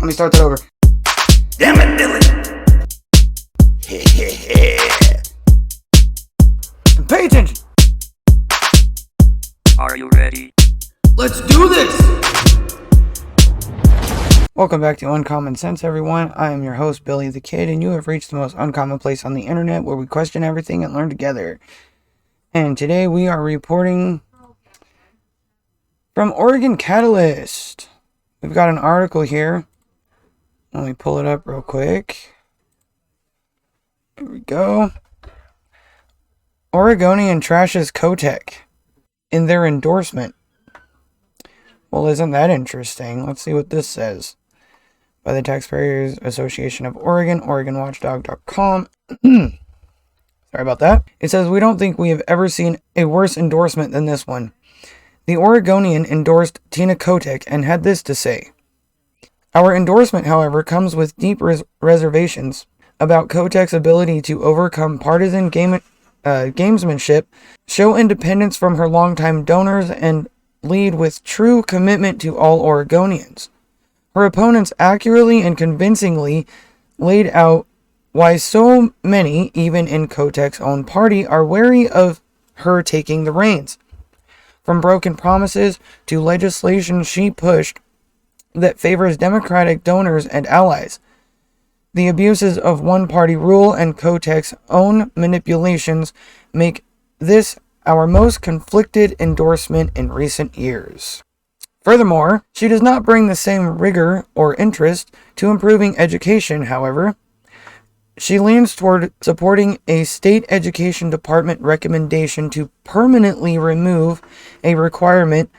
me start that over. Damn it, Dylan! Pay attention! Are you ready? Let's do this! Welcome back to Uncommon Sense, everyone. I am your host, Billy the Kid, and you have reached the most uncommon place on the internet where we question everything and learn together. And today we are reporting from Oregon Catalyst. We've got an article here. Let me pull it up real quick. Here we go. Oregonian trashes Kotek in their endorsement. Well, isn't that interesting? Let's see what this says. By the Taxpayers Association of Oregon, OregonWatchdog.com. Sorry about that. It says, we don't think we have ever seen a worse endorsement than this one. The Oregonian endorsed Tina Kotek and had this to say. Our endorsement, however, comes with deep reservations about Kotek's ability to overcome partisan gamesmanship, show independence from her longtime donors, and lead with true commitment to all Oregonians. Her opponents accurately and convincingly laid out why so many, even in Kotek's own party, are wary of her taking the reins. From broken promises to legislation she pushed that favors Democratic donors and allies. The abuses of one-party rule and Kotek's own manipulations make this our most conflicted endorsement in recent years. Furthermore, she does not bring the same rigor or interest to improving education, however. She leans toward supporting a state education department recommendation to permanently remove a requirement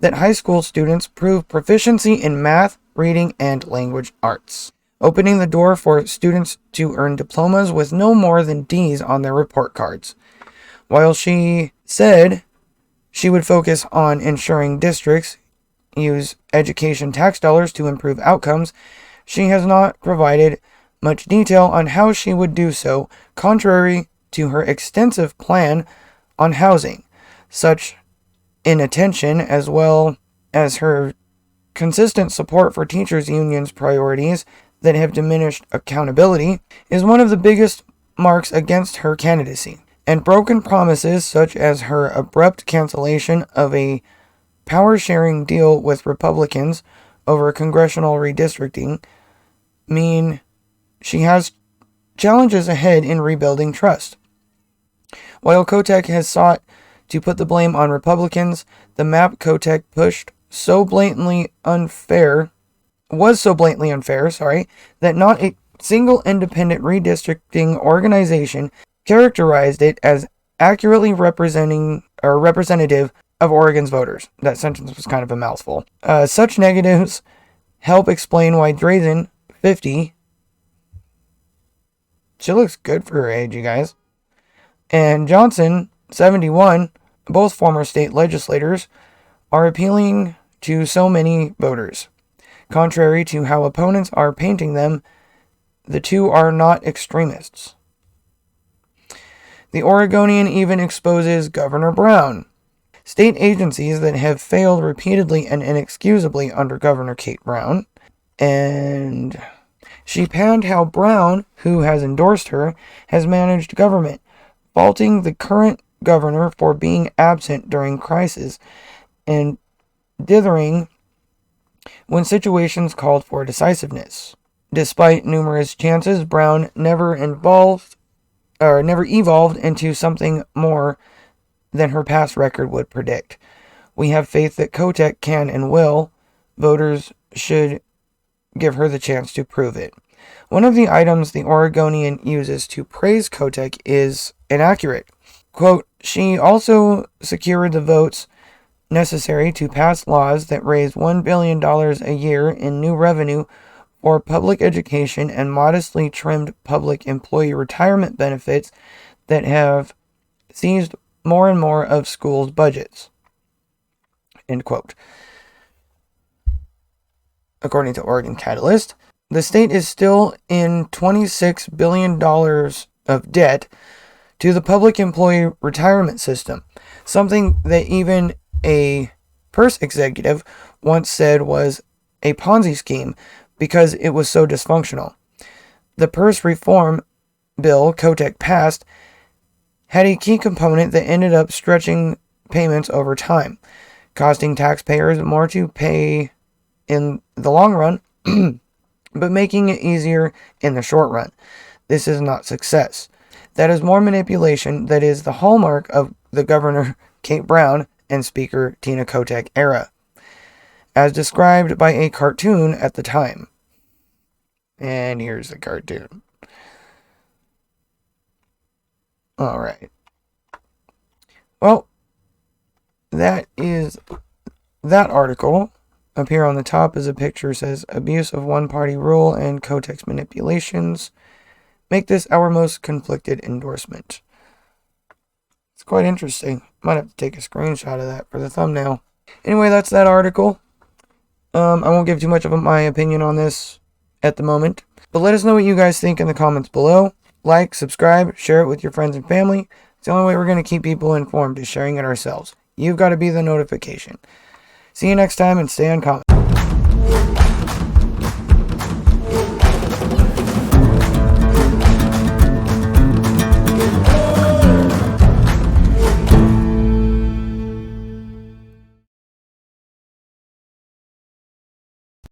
that high school students prove proficiency in math, reading, and language arts, opening the door for students to earn diplomas with no more than D's on their report cards. While she said she would focus on ensuring districts use education tax dollars to improve outcomes, she has not provided much detail on how she would do so, contrary to her extensive plan on housing. Such inattention, as well as her consistent support for teachers' unions' priorities that have diminished accountability, is one of the biggest marks against her candidacy. And broken promises, such as her abrupt cancellation of a power-sharing deal with Republicans over congressional redistricting, mean she has challenges ahead in rebuilding trust. While Kotek has sought to put the blame on Republicans, the map Kotek pushed was so blatantly unfair, that not a single independent redistricting organization characterized it as accurately representative of Oregon's voters. That sentence was kind of a mouthful. Such negatives help explain why Drazen, 50, she looks good for her age, you guys, and Johnson, 71, both former state legislators, are appealing to so many voters. Contrary to how opponents are painting them, the two are not extremists. The Oregonian even exposes Governor Brown. State agencies that have failed repeatedly and inexcusably under Governor Kate Brown. And she panned how Brown, who has endorsed her, has managed government, faulting the current governor for being absent during crisis and dithering when situations called for decisiveness. Despite numerous chances, Brown never evolved into something more than her past record would predict. We have faith that Kotek can and will. Voters should give her the chance to prove it. One of the items the Oregonian uses to praise Kotek is inaccurate. Quote, she also secured the votes necessary to pass laws that raise $1 billion a year in new revenue for public education and modestly trimmed public employee retirement benefits that have seized more and more of schools' budgets. End quote. According to Oregon Catalyst, the state is still in $26 billion of debt to the public employee retirement system, something that even a purse executive once said was a Ponzi scheme because it was so dysfunctional. The purse reform bill Kotek passed had a key component that ended up stretching payments over time, costing taxpayers more to pay in the long run, but making it easier in the short run. This is not success. That is more manipulation that is the hallmark of the Governor Kate Brown and Speaker Tina Kotek era, as described by a cartoon at the time. And here's the cartoon. Alright. Well, that is that article. Up here on the top is a picture, says abuse of one-party rule and Kotek's manipulations make this our most conflicted endorsement. It's quite interesting. Might have to take a screenshot of that for the thumbnail. Anyway, that's that article. I won't give too much of my opinion on this at the moment, but let us know what you guys think in the comments below. Like, subscribe, share it with your friends and family. It's the only way we're going to keep people informed is sharing it ourselves. You've got to be the notification. See you next time and stay uncommon.